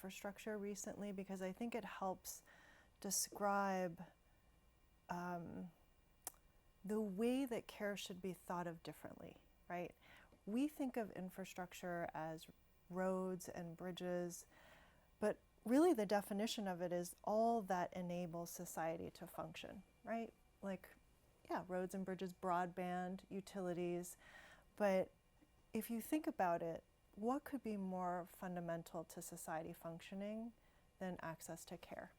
infrastructure recently because I think it helps describe the way that care should be thought of differently, right? We think of infrastructure as roads and bridges, but really the definition of it is all that enables society to function, right? Like, yeah, roads and bridges, broadband, utilities. But if you think about it, what could be more fundamental to society functioning than access to care?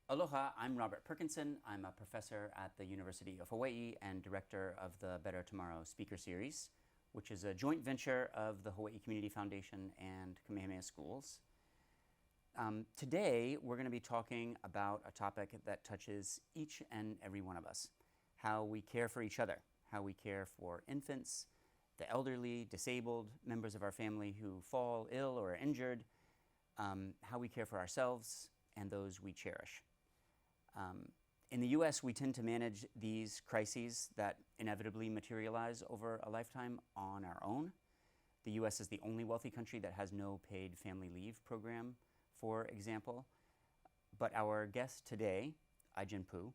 Aloha, I'm Robert Perkinson. I'm a professor at the University of Hawaii and director of the Better Tomorrow Speaker Series, which is a joint venture of the Hawaii Community Foundation and Kamehameha Schools. Today, we're going to be talking about a topic that touches each and every one of us: how we care for each other, how we care for infants, the elderly, disabled, members of our family who fall ill or are injured, how we care for ourselves and those we cherish. In the US, we tend to manage these crises that inevitably materialize over a lifetime on our own. The US is the only wealthy country that has no paid family leave program, for example. But our guest today, Ai-jen Poo,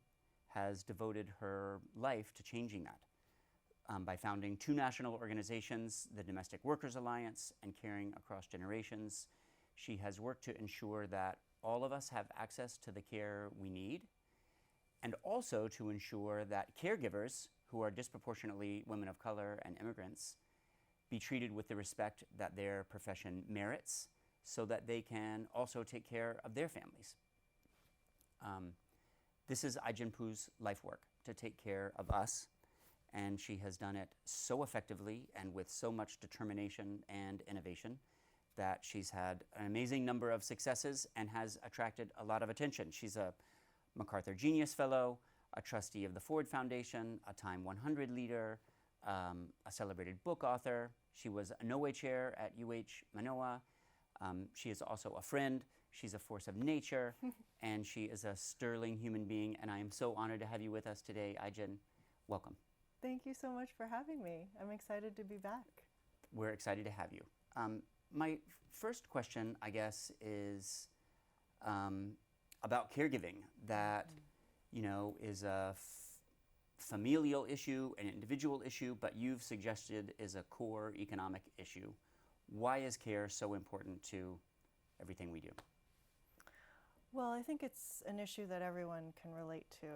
has devoted her life to changing that by founding two national organizations, the Domestic Workers Alliance and Caring Across Generations. She has worked to ensure that all of us have access to the care we need, and also to ensure that caregivers, who are disproportionately women of color and immigrants, be treated with the respect that their profession merits so that they can also take care of their families. This is Ai-jen Poo's life work, to take care of us, and she has done it so effectively and with so much determination and innovation that she's had an amazing number of successes and has attracted a lot of attention. She's a MacArthur Genius Fellow, a trustee of the Ford Foundation, a Time 100 leader, a celebrated book author. She was a No-Way Chair at UH Manoa. She is also a friend. She's a force of nature, and she is a sterling human being. And I am so honored to have you with us today, Ai-jen. Welcome. Thank you so much for having me. I'm excited to be back. We're excited to have you. My first question, I guess, is about caregiving. That, you know, is a familial issue, an individual issue, but you've suggested is a core economic issue. Why is care so important to everything we do? Well, I think it's an issue that everyone can relate to.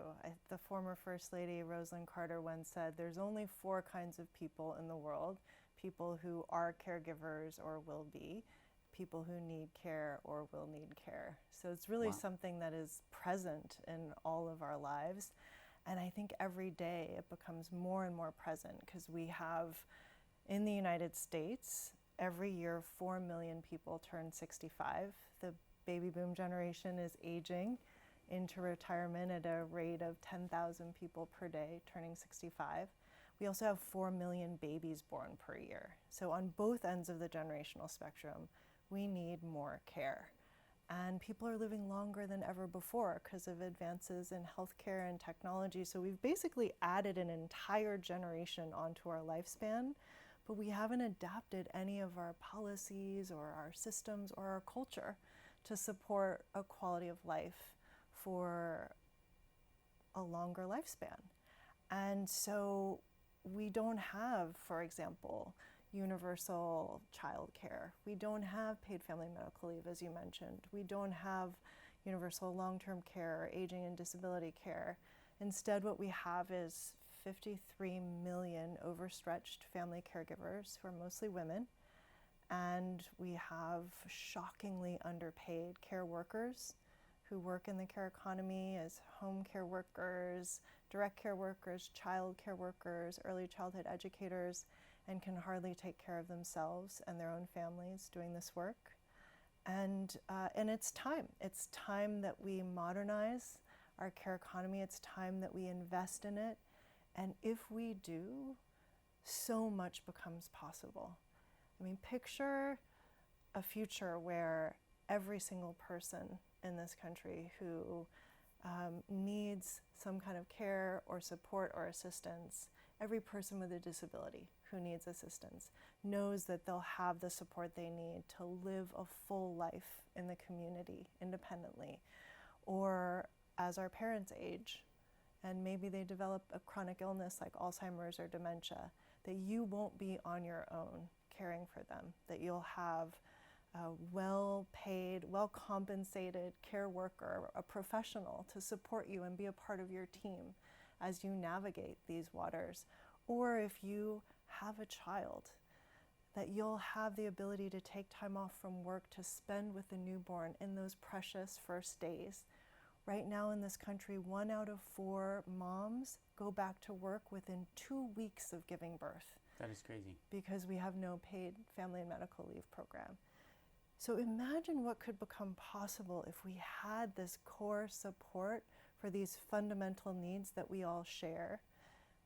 The former First Lady, Rosalind Carter, once said, there's only 4 kinds of people in the world: people who are caregivers or will be, people who need care or will need care. So it's really something that is present in all of our lives. And I think every day it becomes more and more present because we have, in the United States, every year 4 million people turn 65. The baby boom generation is aging into retirement at a rate of 10,000 people per day turning 65. We also have 4 million babies born per year. So on both ends of the generational spectrum, we need more care. And people are living longer than ever before because of advances in healthcare and technology. So we've basically added an entire generation onto our lifespan, but we haven't adapted any of our policies or our systems or our culture to support a quality of life for a longer lifespan. And so we don't have, for example, universal child care. We don't have paid family medical leave, as you mentioned. We don't have universal long-term care, aging and disability care. Instead, what we have is 53 million overstretched family caregivers who are mostly women. And we have shockingly underpaid care workers who work in the care economy as home care workers, direct care workers, child care workers, early childhood educators, and can hardly take care of themselves and their own families doing this work. And it's time. It's time that we modernize our care economy. It's time that we invest in it. And if we do, so much becomes possible. I mean, picture a future where every single person in this country who needs some kind of care or support or assistance, every person with a disability who needs assistance knows that they'll have the support they need to live a full life in the community independently, or as our parents age and maybe they develop a chronic illness like Alzheimer's or dementia, that you won't be on your own caring for them, that you'll have a well-paid, well-compensated care worker, a professional to support you and be a part of your team as you navigate these waters. Or if you have a child, that you'll have the ability to take time off from work to spend with the newborn in those precious first days. Right now in this country, 1 out of 4 moms go back to work within 2 weeks of giving birth. That is crazy. Because we have no paid family and medical leave program. So imagine what could become possible if we had this core support for these fundamental needs that we all share.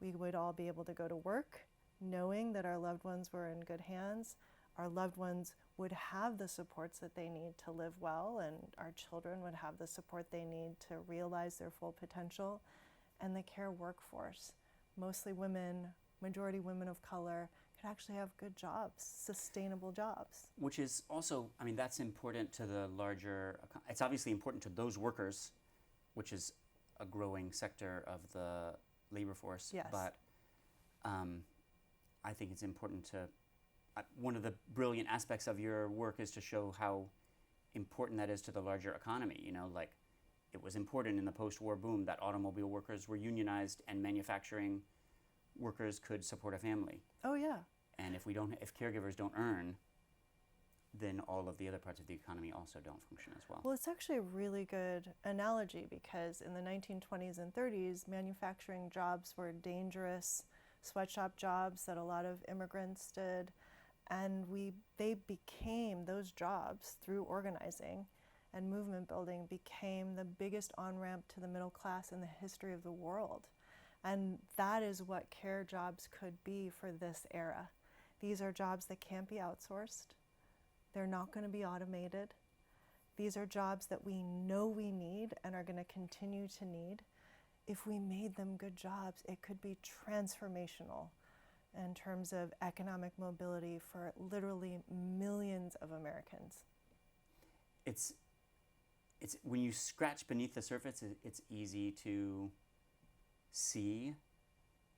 We would all be able to go to work knowing that our loved ones were in good hands. Our loved ones would have the supports that they need to live well, and our children would have the support they need to realize their full potential. And the care workforce, mostly women, majority women of color, could actually have good jobs, sustainable jobs. Which is also, I mean, that's important to the larger, it's obviously important to those workers, which is a growing sector of the labor force. Yes. But I think it's important to, one of the brilliant aspects of your work is to show how important that is to the larger economy. You know, like it was important in the post-war boom that automobile workers were unionized and manufacturing workers could support a family. Oh yeah. And if caregivers don't earn, then all of the other parts of the economy also don't function as well. Well, it's actually a really good analogy because in the 1920s and 30s, manufacturing jobs were dangerous sweatshop jobs that a lot of immigrants did. And those jobs through organizing and movement building became the biggest on-ramp to the middle class in the history of the world. And that is what care jobs could be for this era. These are jobs that can't be outsourced. They're not going to be automated. These are jobs that we know we need and are going to continue to need. If we made them good jobs, it could be transformational in terms of economic mobility for literally millions of Americans. It's when you scratch beneath the surface, it's easy to see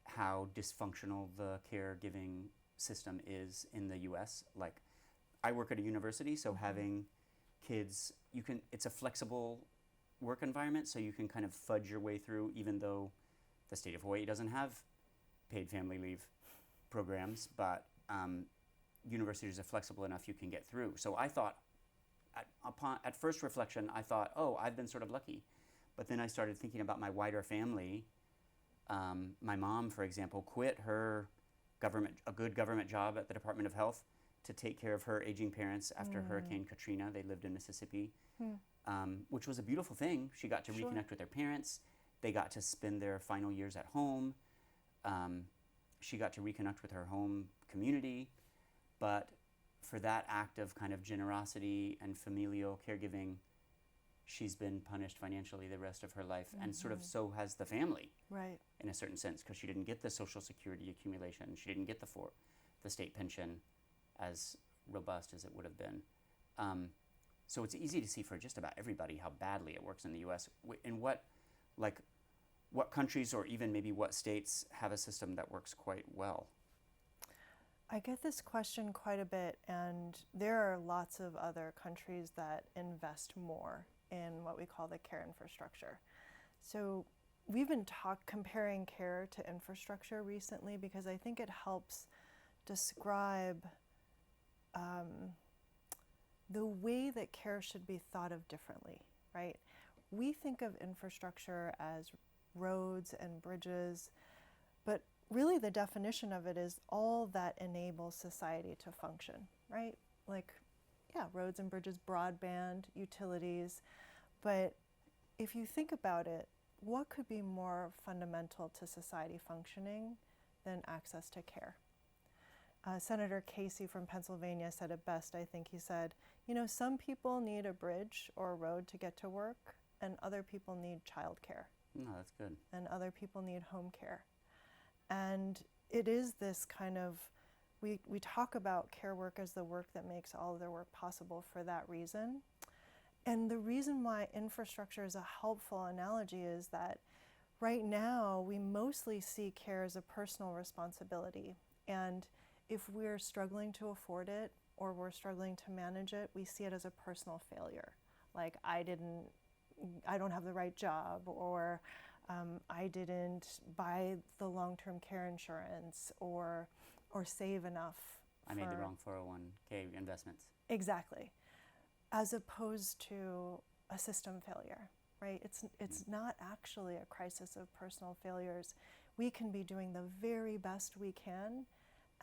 how dysfunctional the caregiving system is in the US. Like, I work at a university, so having kids, it's a flexible work environment, so you can kind of fudge your way through, even though the state of Hawaii doesn't have paid family leave programs, but universities are flexible enough you can get through. So I thought, at first reflection, I thought, oh, I've been sort of lucky. But then I started thinking about my wider family. My mom, for example, quit a good government job at the Department of Health to take care of her aging parents after Hurricane Katrina. They lived in Mississippi, which was a beautiful thing. She got to reconnect with their parents. They got to spend their final years at home. She got to reconnect with her home community. But for that act of kind of generosity and familial caregiving, she's been punished financially the rest of her life, and sort of so has the family, right? In a certain sense, because she didn't get the Social Security accumulation, she didn't get the state pension as robust as it would have been. So it's easy to see for just about everybody how badly it works in the U.S. In what countries or even maybe what states have a system that works quite well? I get this question quite a bit, and there are lots of other countries that invest more in what we call the care infrastructure. So we've been comparing care to infrastructure recently because I think it helps describe the way that care should be thought of differently, right? We think of infrastructure as roads and bridges, but really the definition of it is all that enables society to function, right? Like, yeah, roads and bridges, broadband, utilities. But if you think about it, what could be more fundamental to society functioning than access to care? Senator Casey from Pennsylvania said it best, I think. He said, you know, some people need a bridge or a road to get to work, and other people need childcare. No, that's good. And other people need home care. And it is this kind of, we talk about care work as the work that makes all other work possible for that reason. And the reason why infrastructure is a helpful analogy is that right now we mostly see care as a personal responsibility. And if we're struggling to afford it or we're struggling to manage it, we see it as a personal failure. Like, I don't have the right job, or I didn't buy the long-term care insurance, or save enough. I made the wrong 401k investments. Exactly. As opposed to a system failure, right? It's not actually a crisis of personal failures. We can be doing the very best we can,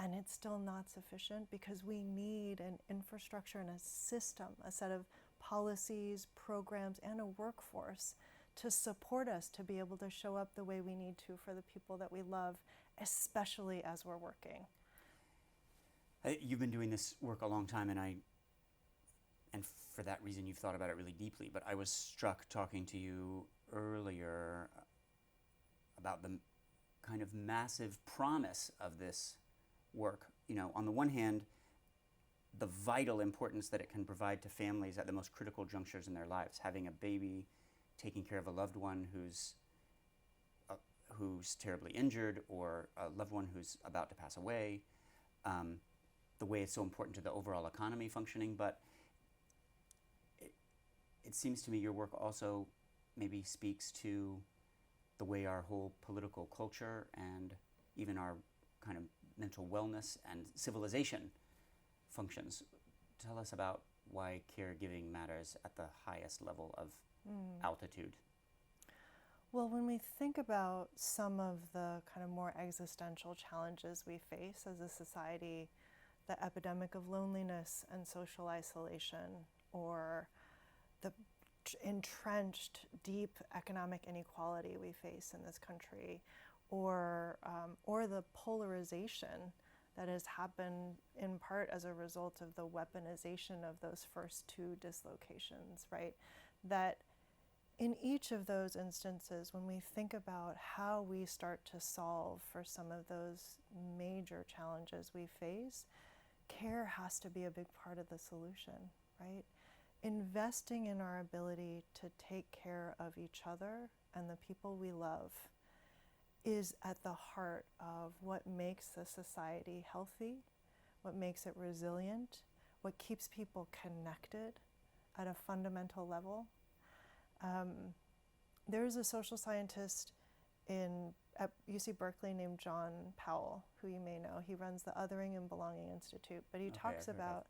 and it's still not sufficient because we need an infrastructure and a system, a set of policies, programs, and a workforce to support us to be able to show up the way we need to for the people that we love, especially as we're working. You've been doing this work a long time, and for that reason you've thought about it really deeply, but I was struck talking to you earlier about the kind of massive promise of this work. You know, on the one hand, the vital importance that it can provide to families at the most critical junctures in their lives, having a baby, taking care of a loved one who's terribly injured, or a loved one who's about to pass away, the way it's so important to the overall economy functioning. But it seems to me your work also maybe speaks to the way our whole political culture and even our kind of mental wellness and civilization functions. Tell us about why caregiving matters at the highest level of altitude. Well, when we think about some of the kind of more existential challenges we face as a society, the epidemic of loneliness and social isolation, or the entrenched deep economic inequality we face in this country, or the polarization that has happened in part as a result of the weaponization of those first two dislocations, right? That in each of those instances, when we think about how we start to solve for some of those major challenges we face, care has to be a big part of the solution, right? Investing in our ability to take care of each other and the people we love is at the heart of what makes a society healthy, what makes it resilient, what keeps people connected at a fundamental level. There's a social scientist at UC Berkeley named John Powell, who you may know. He runs the Othering and Belonging Institute, but he talks about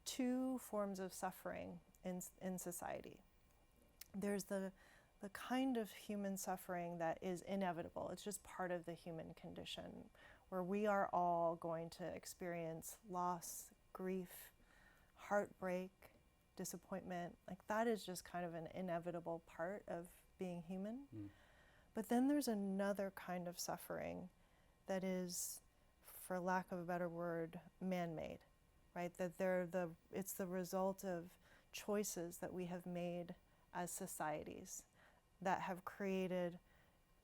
two forms of suffering in society. There's the kind of human suffering that is inevitable. It's just part of the human condition, where we are all going to experience loss, grief, heartbreak, disappointment. Like, that is just kind of an inevitable part of being human. But then there's another kind of suffering that is, for lack of a better word, man-made, right? That it's the result of choices that we have made as societies that have created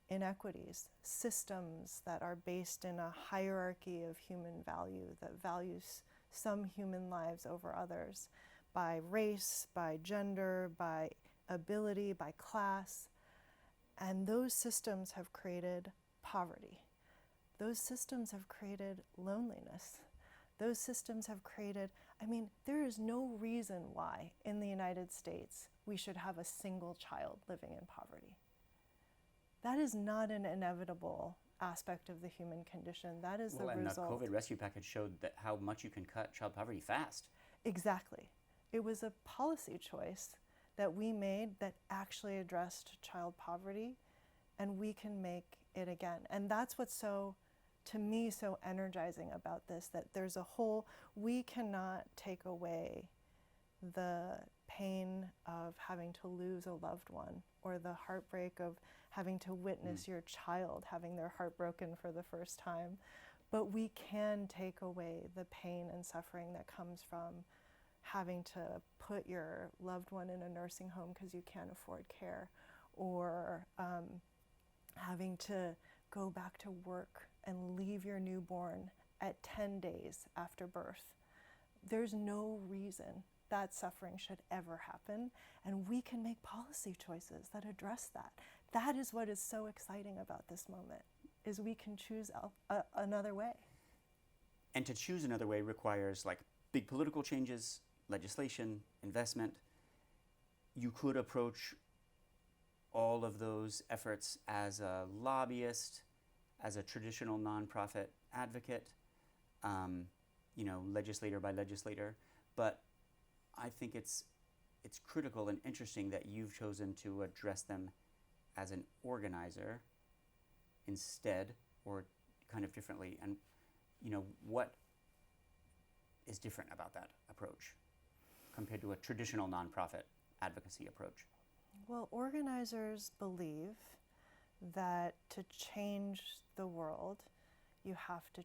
inequities, systems that are based in a hierarchy of human value that values some human lives over others by race, by gender, by ability, by class. And those systems have created poverty. Those systems have created loneliness. Those systems have created, there is no reason why in the United States we should have a single child living in poverty. That is not an inevitable aspect of the human condition. That is the result. And the COVID rescue package showed that how much you can cut child poverty fast. Exactly. It was a policy choice that we made that actually addressed child poverty, and we can make it again. And that's what's so, to me, so energizing about this, that there's we cannot take away the pain of having to lose a loved one, or the heartbreak of having to witness your child having their heart broken for the first time. But we can take away the pain and suffering that comes from having to put your loved one in a nursing home because you can't afford care, or having to go back to work and leave your newborn at 10 days after birth. There's no reason that suffering should ever happen, and we can make policy choices that address that. That is what is so exciting about this moment, is we can choose another way. And to choose another way requires like big political changes, legislation, investment. You could approach all of those efforts as a lobbyist, as a traditional nonprofit advocate, legislator by legislator. But I think it's critical and interesting that you've chosen to address them as an organizer instead, or kind of differently. And what is different about that approach compared to a traditional nonprofit advocacy approach? Well, organizers believe that to change the world, you have to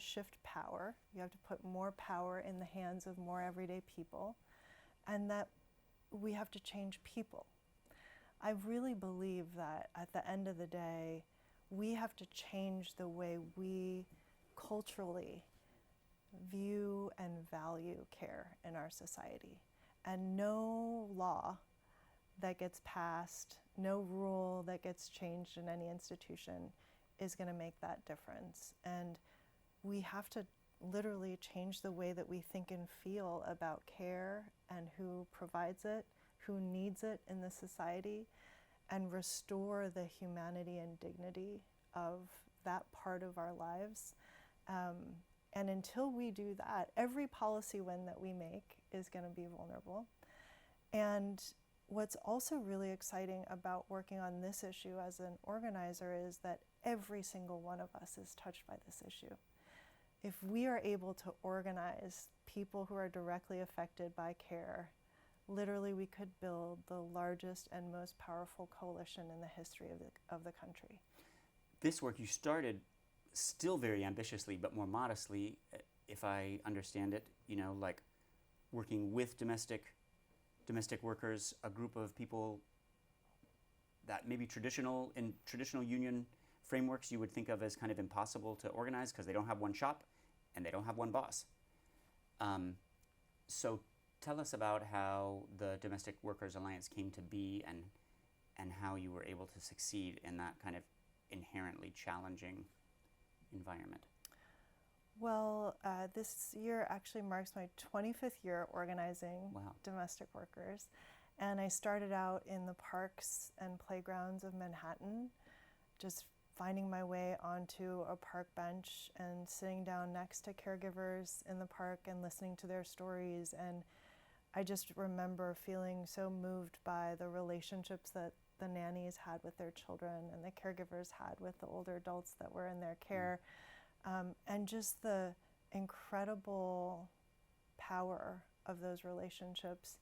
shift power, you have to put more power in the hands of more everyday people, and that we have to change people. I really believe that at the end of the day, we have to change the way we culturally view and value care in our society. And no law that gets passed, no rule that gets changed in any institution is going to make that difference. And we have to literally change the way that we think and feel about care and who provides it, who needs it in the society, and restore the humanity and dignity of that part of our lives. And until we do that, every policy win that we make is going to be vulnerable. And what's also really exciting about working on this issue as an organizer is that every single one of us is touched by this issue. If we are able to organize people who are directly affected by care, literally we could build the largest and most powerful coalition in the history of the country. This work you started still very ambitiously, but more modestly, if I understand it, like working with domestic workers, a group of people that maybe in traditional union frameworks you would think of as kind of impossible to organize because they don't have one shop and they don't have one boss. So tell us about how the Domestic Workers Alliance came to be, and how you were able to succeed in that kind of inherently challenging environment. Well, this year actually marks my 25th year organizing domestic workers. And I started out in the parks and playgrounds of Manhattan, just finding my way onto a park bench and sitting down next to caregivers in the park and listening to their stories. And I just remember feeling so moved by the relationships that the nannies had with their children and the caregivers had with the older adults that were in their care. And just the incredible power of those relationships,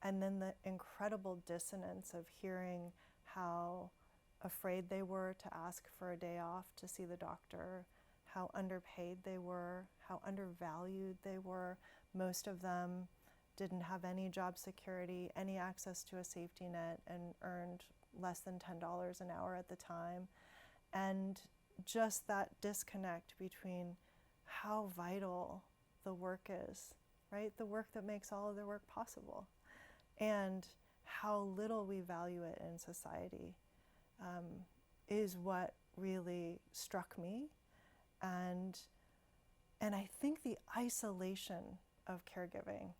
and then the incredible dissonance of hearing how afraid they were to ask for a day off to see the doctor, how underpaid they were, how undervalued they were. Most of them didn't have any job security, any access to a safety net, and earned less than $10 an hour at the time. And just that disconnect between how vital the work is, right? The work that makes all of their work possible, and how little we value it in society, is what really struck me. And I think the isolation of caregiving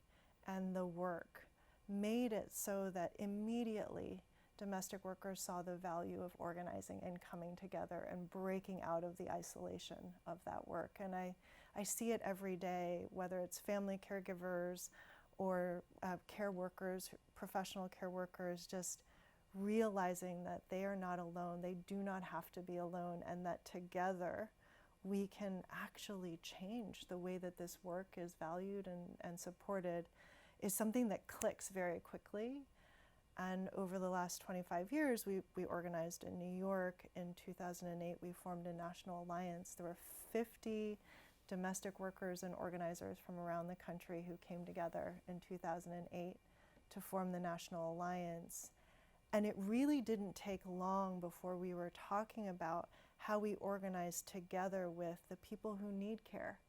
and the work made it so that immediately domestic workers saw the value of organizing and coming together and breaking out of the isolation of that work. And I see it every day, whether it's family caregivers or care workers, professional care workers, just realizing that they are not alone, they do not have to be alone, and that together we can actually change the way that this work is valued and supported, is something that clicks very quickly. And over the last 25 years, we organized in New York. In 2008, we formed a national alliance. There were 50 domestic workers and organizers from around the country who came together in 2008 to form the National Alliance. And it really didn't take long before we were talking about how we organize together with the people who need care,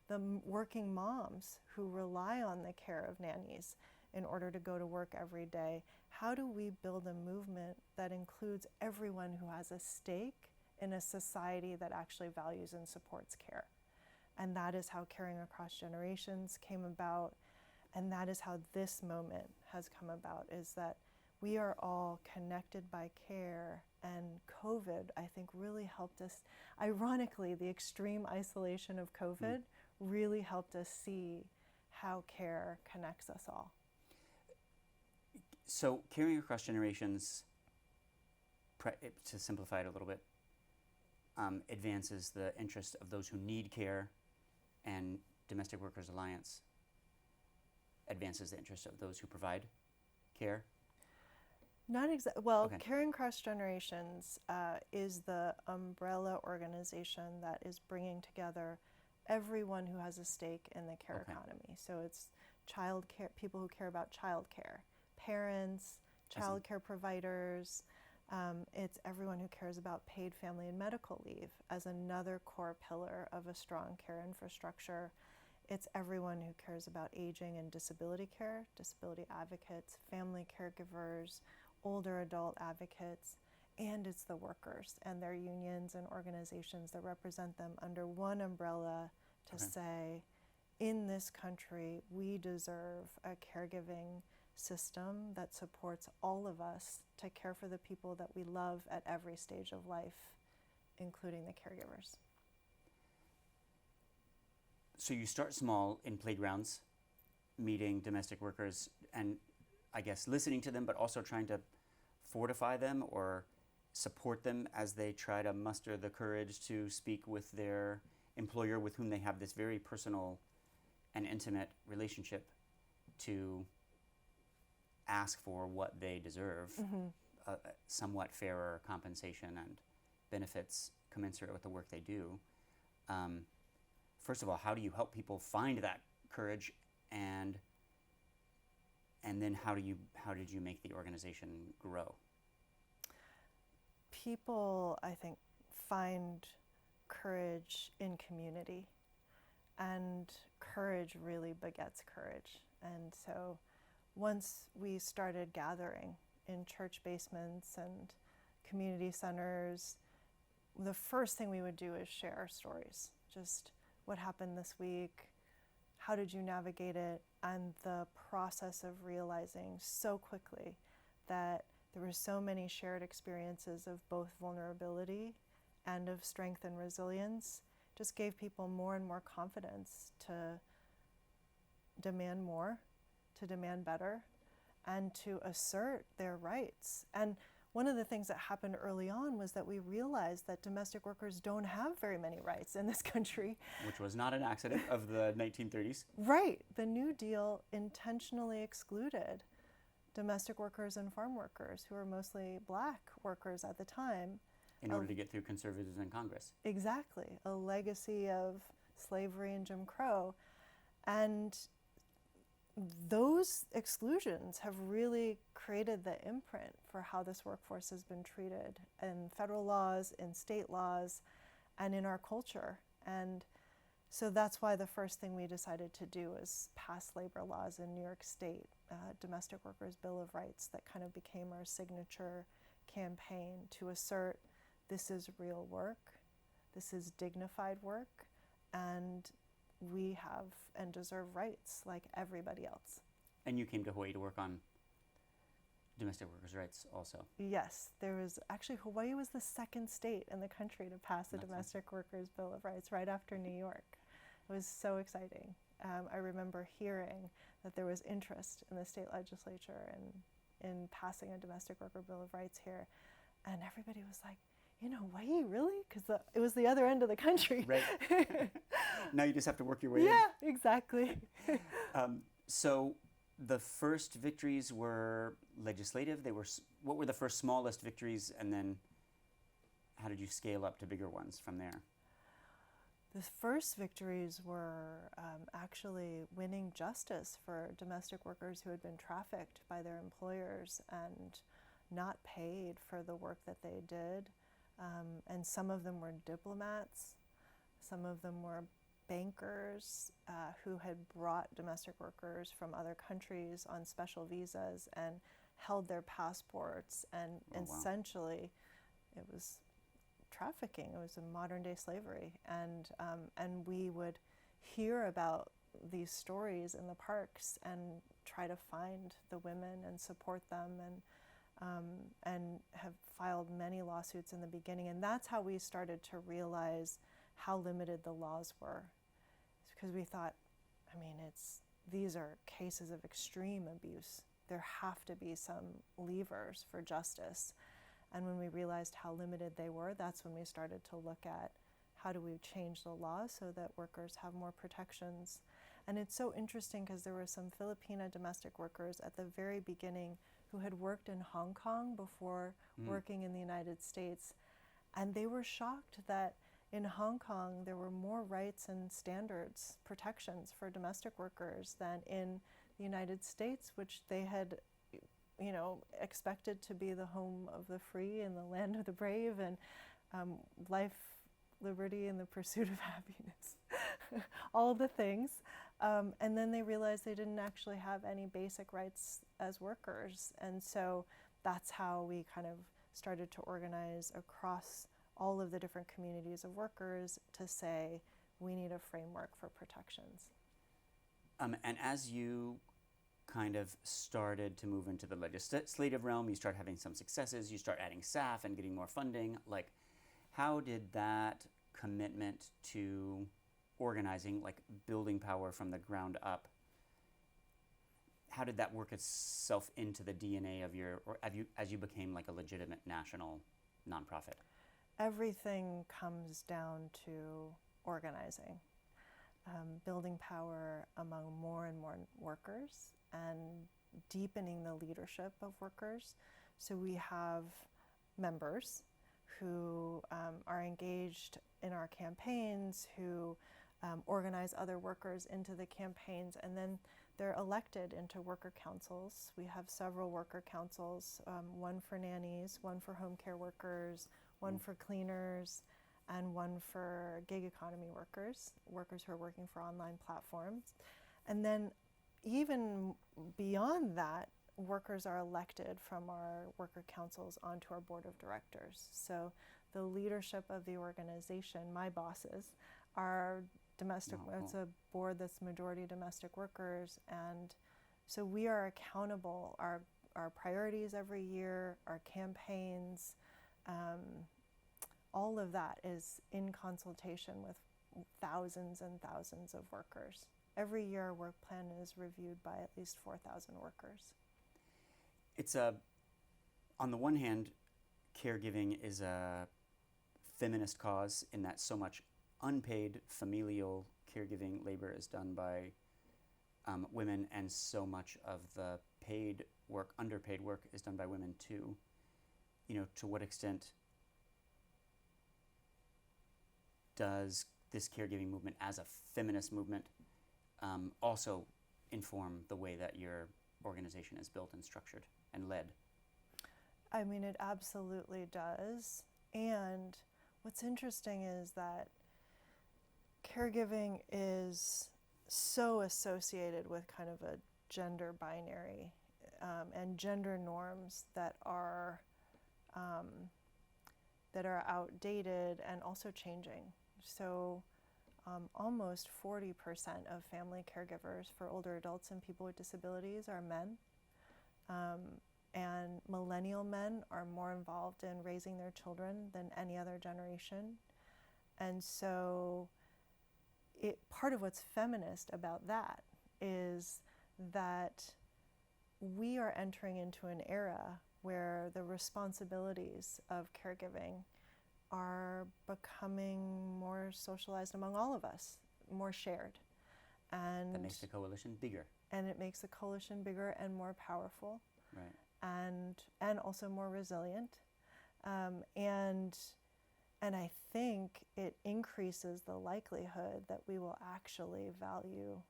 the working moms who rely on the care of nannies in order to go to work every day. How do we build a movement that includes everyone who has a stake in a society that actually values and supports care? And that is how Caring Across Generations came about. And that is how this moment has come about, is that we are all connected by care. And COVID, I think, really helped us. Ironically, the extreme isolation of COVID really helped us see how care connects us all. So Caring Across Generations, to simplify it a little bit, advances the interest of those who need care, and Domestic Workers Alliance advances the interest of those who provide care? Not exactly. Well, Okay. Caring Across Generations is the umbrella organization that is bringing together everyone who has a stake in the care economy. So it's child care, people who care about child care, parents, child care providers. It's everyone who cares about paid family and medical leave as another core pillar of a strong care infrastructure. It's everyone who cares about aging and disability care, disability advocates, family caregivers, older adult advocates, and it's the workers and their unions and organizations that represent them under one umbrella to say, in this country, we deserve a caregiving system that supports all of us to care for the people that we love at every stage of life, including the caregivers. So you start small in playgrounds, meeting domestic workers and I guess listening to them, but also trying to fortify them or support them as they try to muster the courage to speak with their employer with whom they have this very personal and intimate relationship, to ask for what they deserve, somewhat fairer compensation and benefits commensurate with the work they do. First of all, how do you help people find that courage, and then how did you make the organization grow? People, I think, find courage in community, and courage really begets courage. And so once we started gathering in church basements and community centers, the first thing we would do is share our stories. Just what happened this week, how did you navigate it, and the process of realizing so quickly that there were so many shared experiences of both vulnerability and of strength and resilience, just gave people more and more confidence to demand more, to demand better, and to assert their rights. And one of the things that happened early on was that we realized that domestic workers don't have very many rights in this country. Which was not an accident of the 1930s. Right. The New Deal intentionally excluded domestic workers and farm workers, who were mostly black workers at the time. In order to get through conservatives in Congress. Exactly. A legacy of slavery and Jim Crow. And those exclusions have really created the imprint for how this workforce has been treated in federal laws, in state laws, and in our culture. And so that's why the first thing we decided to do is pass labor laws in New York State, Domestic Workers' Bill of Rights, that kind of became our signature campaign to assert this is real work, this is dignified work, and we have and deserve rights like everybody else. And you came to Hawaii to work on domestic workers' rights also. Yes, there was actually, Hawaii was the second state in the country to pass the Domestic Workers' Bill of Rights right after New York. It was so exciting. I remember hearing that there was interest in the state legislature in passing a Domestic Worker Bill of Rights here. And everybody was like, in Hawaii, really? Because it was the other end of the country. Right. Now you just have to work your way in. Yeah, exactly. So The first victories were legislative. They were. What were the first smallest victories, and then how did you scale up to bigger ones from there? The first victories were actually winning justice for domestic workers who had been trafficked by their employers and not paid for the work that they did. And some of them were diplomats, some of them were bankers who had brought domestic workers from other countries on special visas and held their passports, and essentially it was trafficking. It was a modern-day slavery, and we would hear about these stories in the parks and try to find the women and support them, and have filed many lawsuits in the beginning. And that's how we started to realize how limited the laws were, because we thought, I mean, these are cases of extreme abuse. There have to be some levers for justice. And when we realized how limited they were, that's when we started to look at how do we change the law so that workers have more protections. And it's so interesting because there were some Filipina domestic workers at the very beginning who had worked in Hong Kong before working in the United States. And they were shocked that in Hong Kong there were more rights and standards, protections for domestic workers than in the United States, which they had expected to be the home of the free and the land of the brave, and life, liberty, and the pursuit of happiness, all of the things. And then they realized they didn't actually have any basic rights as workers. And so that's how we kind of started to organize across all of the different communities of workers to say, we need a framework for protections. And as you kind of started to move into the legislative realm, you start having some successes, you start adding staff and getting more funding. Like, how did that commitment to organizing, like building power from the ground up, how did that work itself into the DNA of your, or as you became like a legitimate national nonprofit? Everything comes down to organizing, building power among more and more workers, and deepening the leadership of workers. So we have members who are engaged in our campaigns, who organize other workers into the campaigns, and then they're elected into worker councils. We have several worker councils, one for nannies, one for home care workers, one for cleaners, and one for gig economy workers, workers who are working for online platforms. And then even beyond that, workers are elected from our worker councils onto our board of directors. So the leadership of the organization, my bosses, are domestic, it's a board that's majority domestic workers, and so we are accountable. Our priorities every year, our campaigns, all of that is in consultation with thousands and thousands of workers. Every year our work plan is reviewed by at least 4,000 workers. It's on the one hand, caregiving is a feminist cause in that so much unpaid familial caregiving labor is done by women, and so much of the paid work, underpaid work, is done by women too. To what extent does this caregiving movement as a feminist movement also inform the way that your organization is built and structured and led? I mean, it absolutely does. And what's interesting is that caregiving is so associated with kind of a gender binary and gender norms that are outdated and also changing. So almost 40% of family caregivers for older adults and people with disabilities are men. And millennial men are more involved in raising their children than any other generation. And so part of what's feminist about that is that we are entering into an era where the responsibilities of caregiving are becoming more socialized among all of us, more shared. And that makes the coalition bigger. and it makes the coalition bigger and more powerful, Right. and also more resilient. And I think it increases the likelihood that we will actually value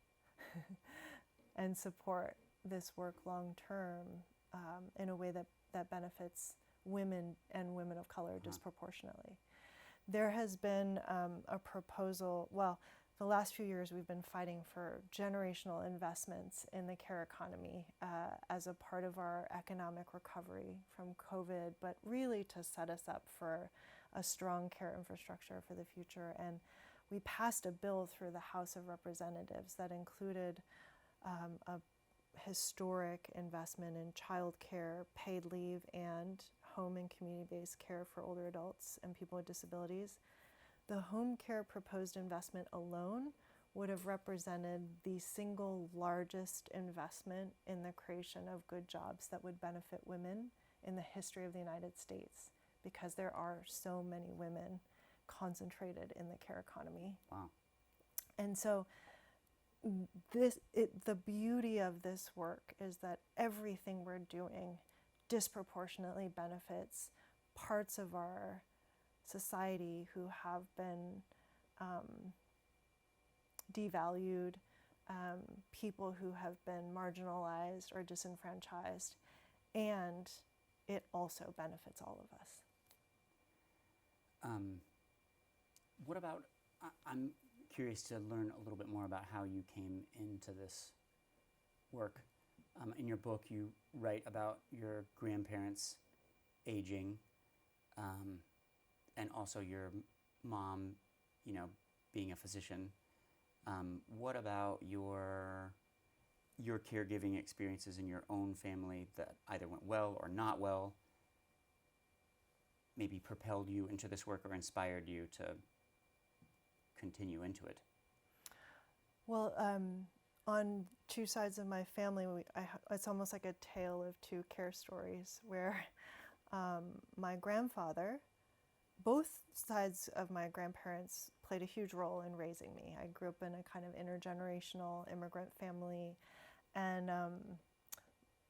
and support this work long term, in a way that benefits women and women of color disproportionately. There has been a proposal, well, the last few years we've been fighting for generational investments in the care economy as a part of our economic recovery from COVID, but really to set us up for a strong care infrastructure for the future. And we passed a bill through the House of Representatives that included a historic investment in child care, paid leave, and home and community-based care for older adults and people with disabilities. The home care proposed investment alone would have represented the single largest investment in the creation of good jobs that would benefit women in the history of the United States, because there are so many women concentrated in the care economy. Wow. And so the beauty of this work is that everything we're doing disproportionately benefits parts of our society who have been devalued, people who have been marginalized or disenfranchised, and it also benefits all of us. What about, I'm curious to learn a little bit more about how you came into this work. In your book, you write about your grandparents aging, and also your mom, being a physician. What about your caregiving experiences in your own family that either went well or not well, maybe propelled you into this work or inspired you to continue into it? Well, on two sides of my family, it's almost like a tale of two care stories, where my grandfather, both sides of my grandparents played a huge role in raising me. I grew up in a kind of intergenerational immigrant family, and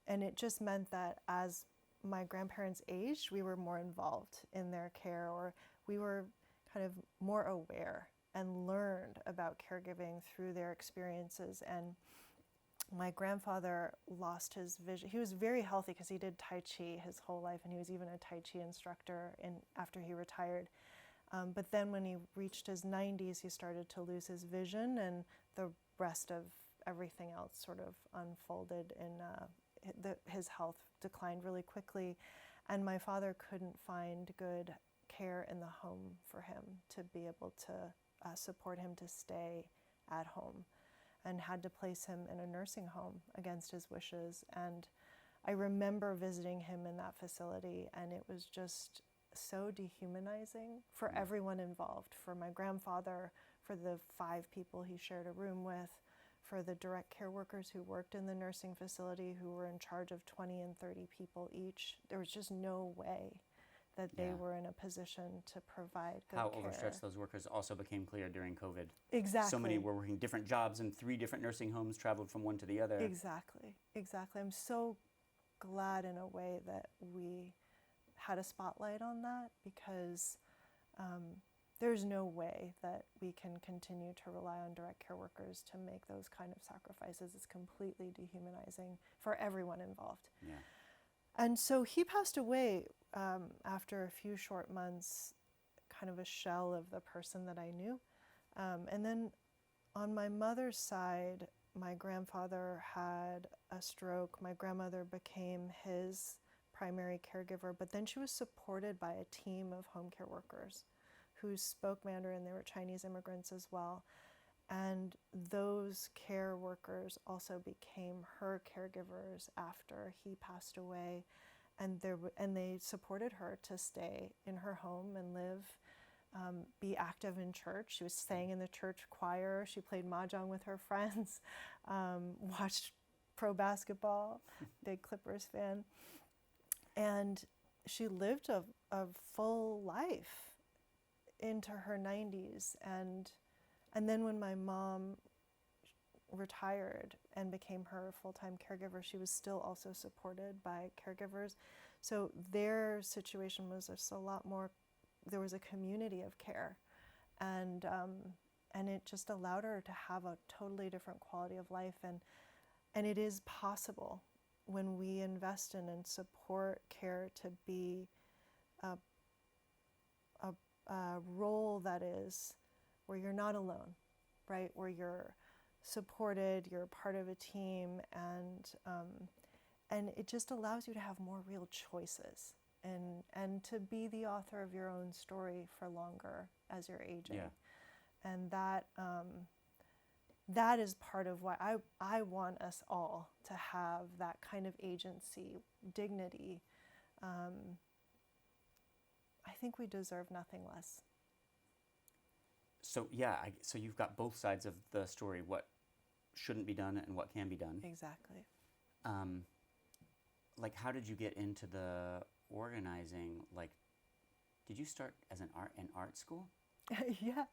it just meant that as my grandparents aged, we were more involved in their care, or we were kind of more aware and learned about caregiving through their experiences. And my grandfather lost his vision. He was very healthy because he did Tai Chi his whole life, and he was even a Tai Chi instructor after he retired. But then when he reached his 90s, he started to lose his vision, and the rest of everything else sort of unfolded, and his health declined really quickly. And my father couldn't find good care in the home for him to be able to support him to stay at home, and had to place him in a nursing home against his wishes. And I remember visiting him in that facility, and it was just so dehumanizing for everyone involved, for my grandfather, for the 5 people he shared a room with, for the direct care workers who worked in the nursing facility, who were in charge of 20 and 30 people each. There was just no way that they were in a position to provide good How care. overstretched those workers also became clear during COVID. Exactly. So many were working different jobs in 3 different nursing homes, traveled from one to the other. Exactly. I'm so glad in a way that we had a spotlight on that, because there's no way that we can continue to rely on direct care workers to make those kind of sacrifices. It's completely dehumanizing for everyone involved. Yeah. And so he passed away after a few short months, kind of a shell of the person that I knew. And then on my mother's side, my grandfather had a stroke. My grandmother became his primary caregiver, but then she was supported by a team of home care workers who spoke Mandarin. They were Chinese immigrants as well. And those care workers also became her caregivers after he passed away. And they supported her to stay in her home and live, be active in church. She was sang in the church choir. She played mahjong with her friends, watched pro basketball, big Clippers fan. And she lived a full life into her 90s. And then when my mom retired and became her full-time caregiver, she was still also supported by caregivers. So their situation was just a lot more, there was a community of care, and it just allowed her to have a totally different quality of life. And it is possible when we invest in and support care to be a role that is where you're not alone, right? Where you're supported, you're part of a team, and it just allows you to have more real choices and to be the author of your own story for longer as you're aging. Yeah. And that is part of why I want us all to have that kind of agency, dignity. I think we deserve nothing less. So yeah, so you've got both sides of the story, what shouldn't be done and what can be done. Exactly. Like, how did you get into the organizing? Like, did you start as an art school? Yeah,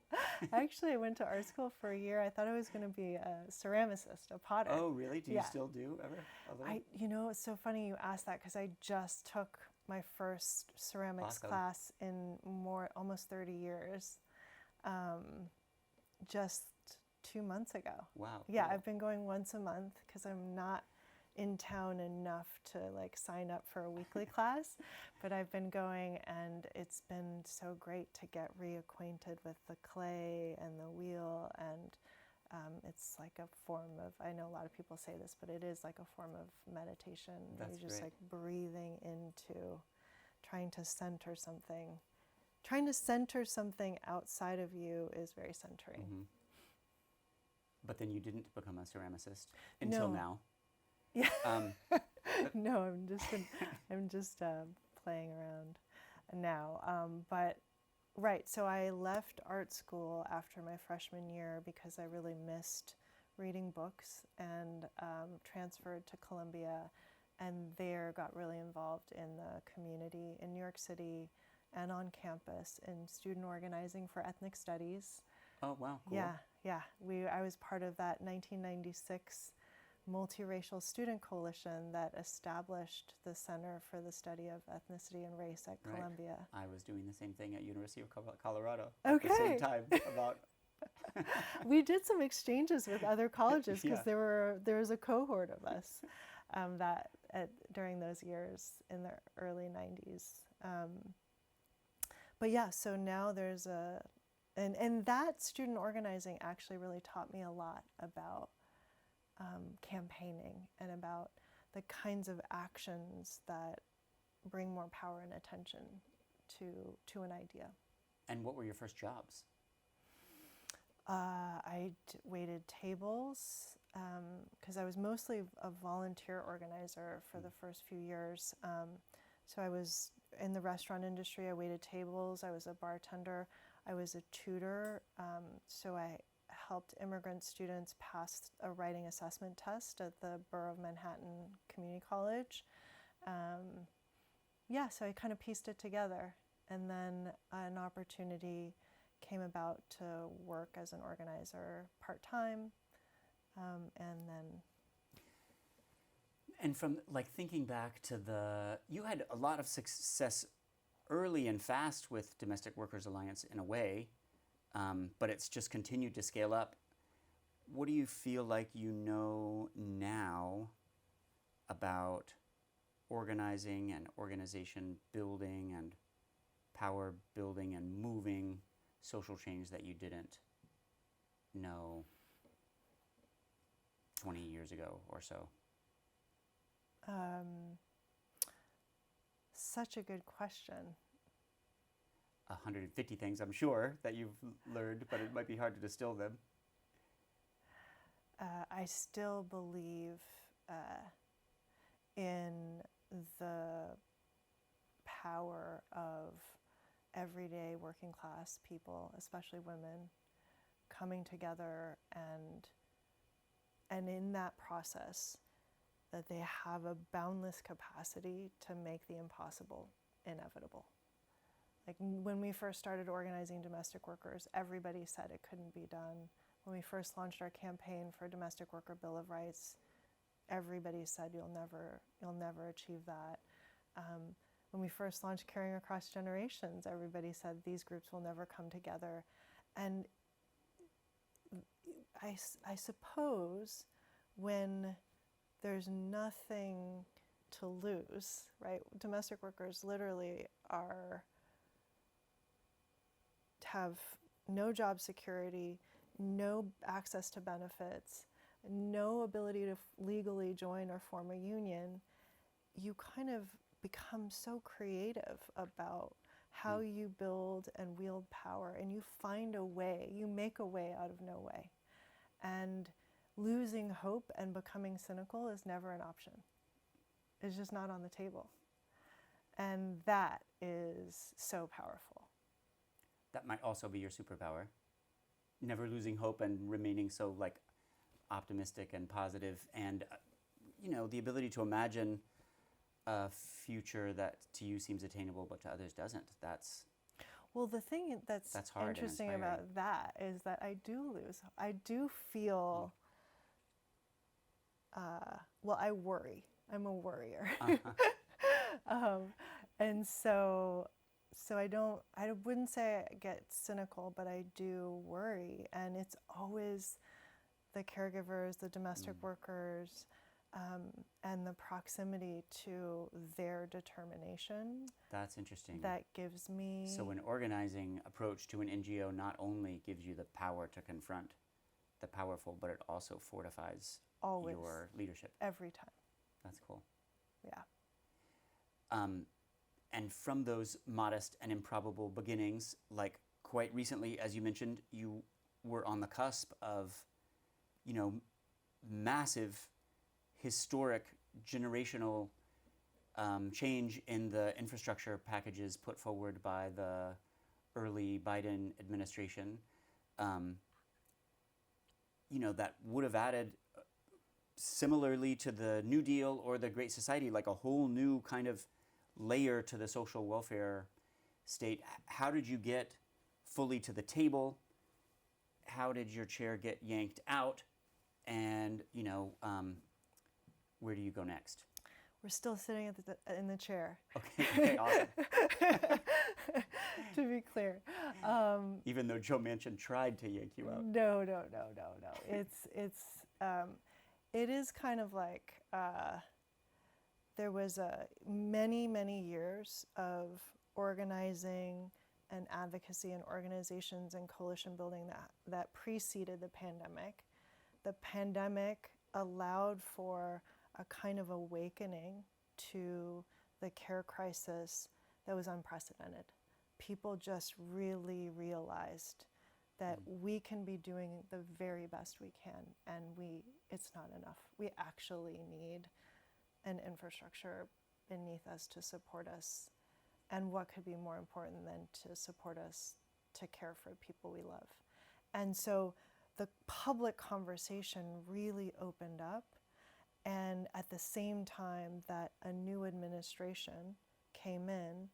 actually I went to art school for a year. I thought I was going to be a ceramicist, a potter. Oh, really? Do you Yeah. still do ever? It's so funny you asked that, because I just took my first ceramics Awesome. class in almost 30 years, just 2 months ago. Wow. Yeah, cool. I've been going once a month because I'm not in town enough to like sign up for a weekly class, but I've been going, and it's been so great to get reacquainted with the clay and the wheel, and it's like a form of, I know a lot of people say this, but it is like a form of meditation. That's You're just great. like breathing into trying to center something outside of you is very centering. Mm-hmm. But then you didn't become a ceramicist until No. now. Yeah. No, I'm just playing around now. But right, so I left art school after my freshman year because I really missed reading books, and transferred to Columbia, and there got really involved in the community in New York City and on campus in student organizing for ethnic studies. Oh, wow. Cool. Yeah. I was part of that 1996 multiracial student coalition that established the Center for the Study of Ethnicity and Race at Right. Columbia. I was doing the same thing at University of Colorado Okay. at the same time about We did some exchanges with other colleges because Yeah. there was a cohort of us during those years in the early 90s. But yeah, so now there's and that student organizing actually really taught me a lot about campaigning and about the kinds of actions that bring more power and attention to an idea. And what were your first jobs? I waited tables because I was mostly a volunteer organizer for the first few years. So I was in the restaurant industry. I waited tables. I was a bartender. I was a tutor. So I helped immigrant students pass a writing assessment test at the Borough of Manhattan Community College. So I kind of pieced it together. And then an opportunity came about to work as an organizer part-time, and then... And from like thinking back to you had a lot of success early and fast with Domestic Workers Alliance in a way, but it's just continued to scale up. What do you feel like you know now about organizing and organization building and power building and moving social change that you didn't know 20 years ago or so? Such a good question. 150 things, I'm sure, that you've learned, but it might be hard to distill them. I still believe in the power of everyday working class people, especially women, coming together and in that process that they have a boundless capacity to make the impossible inevitable. Like when we first started organizing domestic workers, everybody said it couldn't be done. when we first launched our campaign for Domestic Worker Bill of Rights, everybody said you'll never achieve that. When we first launched Caring Across Generations, everybody said these groups will never come together. And I suppose when there's nothing to lose, right? Domestic workers literally have no job security, no access to benefits, no ability to legally join or form a union. You kind of become so creative about how you build and wield power, and you find a way, you make a way out of no way. And losing hope and becoming cynical is never an option. It's just not on the table. And that is so powerful. That might also be your superpower. Never losing hope and remaining so optimistic and positive, and the ability to imagine a future that to you seems attainable but to others doesn't. Well, the thing that's hard interesting about that is that I do feel I worry. I'm a worrier. And so I wouldn't say I get cynical, but I do worry. And it's always the caregivers, the domestic workers, and the proximity to their determination. That's interesting. That gives me... So an organizing approach to an NGO not only gives you the power to confront the powerful, but it also fortifies your leadership. Every time. That's cool. Yeah. And from those modest and improbable beginnings, quite recently, as you mentioned, you were on the cusp of, massive, historic, generational change in the infrastructure packages put forward by the early Biden administration, that would have added, similarly to the New Deal or the Great Society, a whole new kind of layer to the social welfare state. How did you get fully to the table? How did your chair get yanked out? And, where do you go next? We're still sitting in the chair. Okay, awesome. To be clear. Even though Joe Manchin tried to yank you out. No. It is kind of there was many years of organizing and advocacy and organizations and coalition building that preceded the pandemic. The pandemic allowed for a kind of awakening to the care crisis that was unprecedented. People just really realized that we can be doing the very best we can, and it's not enough. We actually need an infrastructure beneath us to support us. And what could be more important than to support us to care for people we love? And so the public conversation really opened up. And at the same time that a new administration came in,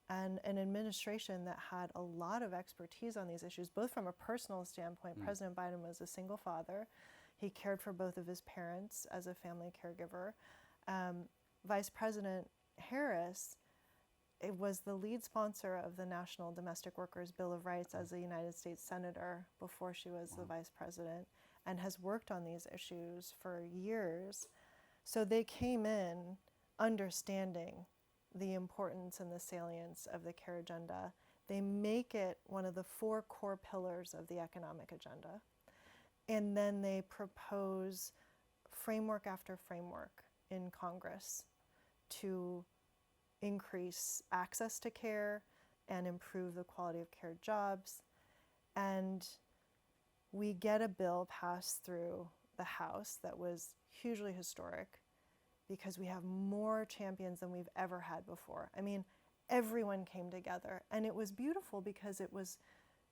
and an administration that had a lot of expertise on these issues, both from a personal standpoint. President Biden was a single father. He cared for both of his parents as a family caregiver. Vice President Harris was the lead sponsor of the National Domestic Workers Bill of Rights as a United States Senator before she was the vice president, and has worked on these issues for years. So they came in understanding the importance and the salience of the care agenda. They make it one of the 4 core pillars of the economic agenda. And then they propose framework after framework in Congress to increase access to care and improve the quality of care jobs. And we get a bill passed through the House that was hugely historic, because we have more champions than we've ever had before. I mean, everyone came together, and it was beautiful because it was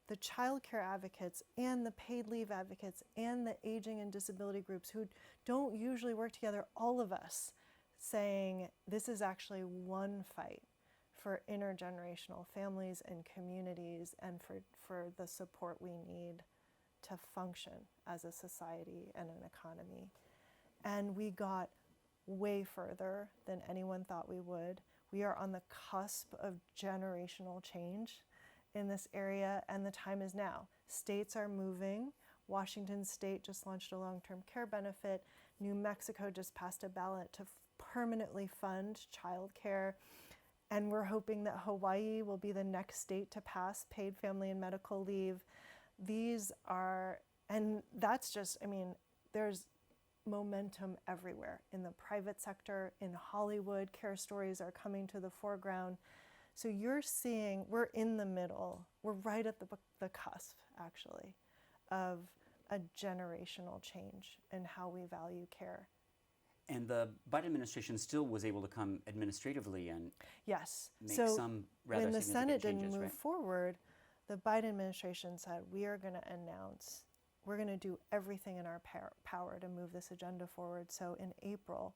the child care advocates and the paid leave advocates and the aging and disability groups who don't usually work together, all of us saying this is actually one fight for intergenerational families and communities, and for the support we need to function as a society and an economy. And we got way further than anyone thought we would. We are on the cusp of generational change in this area, and the time is now. States are moving. Washington State just launched a long-term care benefit. New Mexico just passed a ballot to permanently fund childcare. And we're hoping that Hawaii will be the next state to pass paid family and medical leave. These are, and that's just, I mean, there's momentum everywhere. In the private sector, in Hollywood, care stories are coming to the foreground. So you're seeing, we're in the middle, we're right at the cusp, actually, of a generational change in how we value care. And the Biden administration still was able to come administratively and yes. make so some rather when the significant Senate changes, didn't move right? forward, the Biden administration said, we are going to announce, we're going to do everything in our power to move this agenda forward. So in April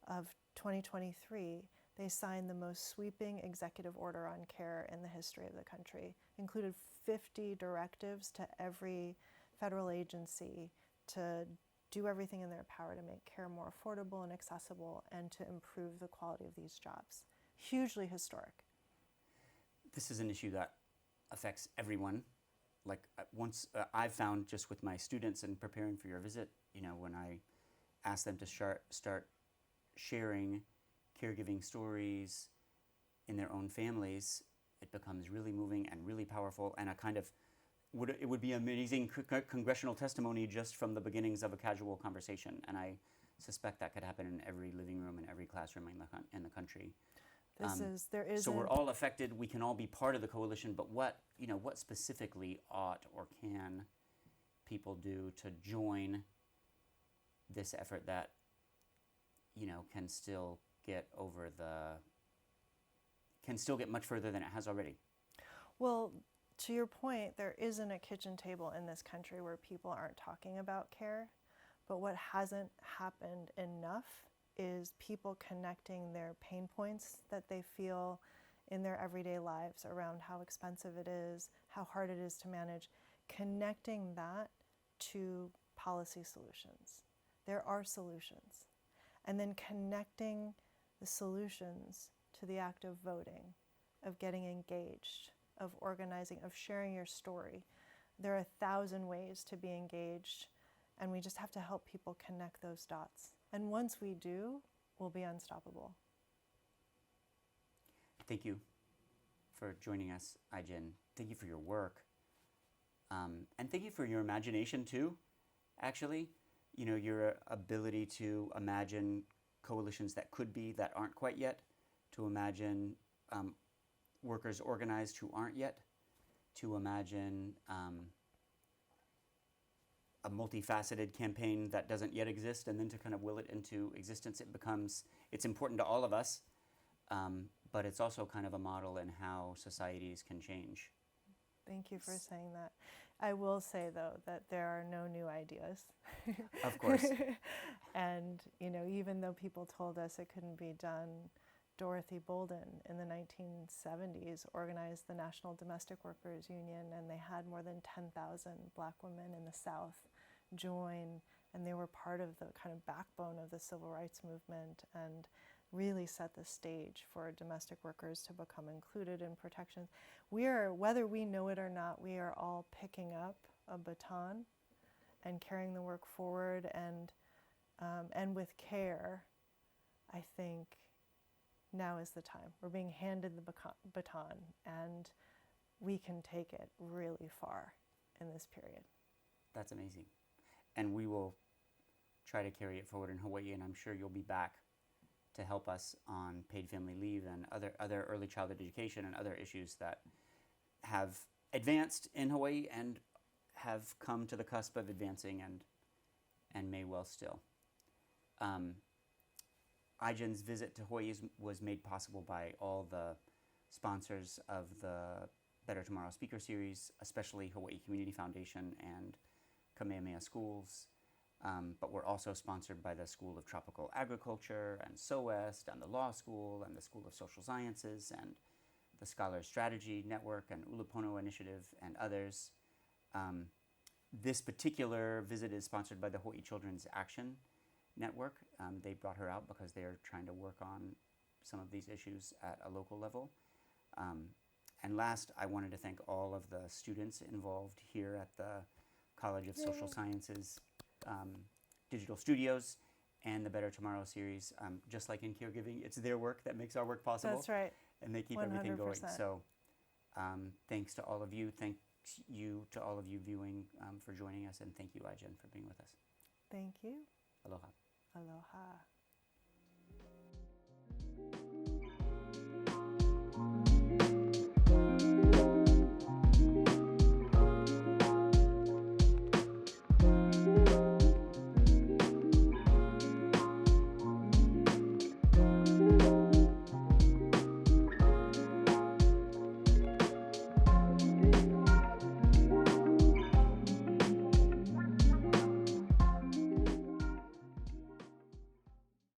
of 2023, they signed the most sweeping executive order on care in the history of the country, included 50 directives to every federal agency to do everything in their power to make care more affordable and accessible and to improve the quality of these jobs. Hugely historic. This is an issue that affects everyone. Like I've found just with my students and preparing for your visit, you know, when I ask them to start sharing caregiving stories in their own families, it becomes really moving and really powerful, and a kind of it would be amazing congressional testimony just from the beginnings of a casual conversation. And I suspect that could happen in every living room and every classroom in the country. So we're all affected. We can all be part of the coalition. But what specifically ought or can people do to join this effort that can still get much further than it has already? Well, to your point, there isn't a kitchen table in this country where people aren't talking about care. But what hasn't happened enough is people connecting their pain points that they feel in their everyday lives around how expensive it is, how hard it is to manage, connecting that to policy solutions. There are solutions. And then connecting the solutions to the act of voting, of getting engaged, of organizing, of sharing your story. There are 1,000 ways to be engaged, and we just have to help people connect those dots. And once we do, we'll be unstoppable. Thank you for joining us, Ai-jen. Thank you for your work. And thank you for your imagination too, actually. Your ability to imagine coalitions that could be, that aren't quite yet, to imagine workers organized who aren't yet, to imagine a multifaceted campaign that doesn't yet exist, and then to kind of will it into existence. It's important to all of us, but it's also kind of a model in how societies can change. Thank you for saying that. I will say, though, that there are no new ideas. Of course. And, even though people told us it couldn't be done, Dorothy Bolden in the 1970s organized the National Domestic Workers Union, and they had more than 10,000 Black women in the South join, and they were part of the kind of backbone of the civil rights movement and really set the stage for domestic workers to become included in protections. Whether we know it or not, we are all picking up a baton and carrying the work forward, and with care, I think now is the time. We're being handed the baton, and we can take it really far in this period. That's amazing. And we will try to carry it forward in Hawaii, and I'm sure you'll be back to help us on paid family leave and other early childhood education and other issues that have advanced in Hawaii and have come to the cusp of advancing and may well still. Ai-jen's visit to Hawaii was made possible by all the sponsors of the Better Tomorrow Speaker Series, especially Hawaii Community Foundation and Kamehameha Schools. But we're also sponsored by the School of Tropical Agriculture and SOWEST and the Law School and the School of Social Sciences and the Scholar Strategy Network and Ulupono Initiative and others. This particular visit is sponsored by the Hawaii Children's Action Network. They brought her out because they're trying to work on some of these issues at a local level. And last, I wanted to thank all of the students involved here at the College of Social Sciences Digital Studios and the Better Tomorrow series. Just like in caregiving, it's their work that makes our work possible. That's right. And they keep everything going. 100%. So thanks to all of you. Thanks you to all of you viewing for joining us. And thank you, Ai-jen, for being with us. Thank you. Aloha. Aloha.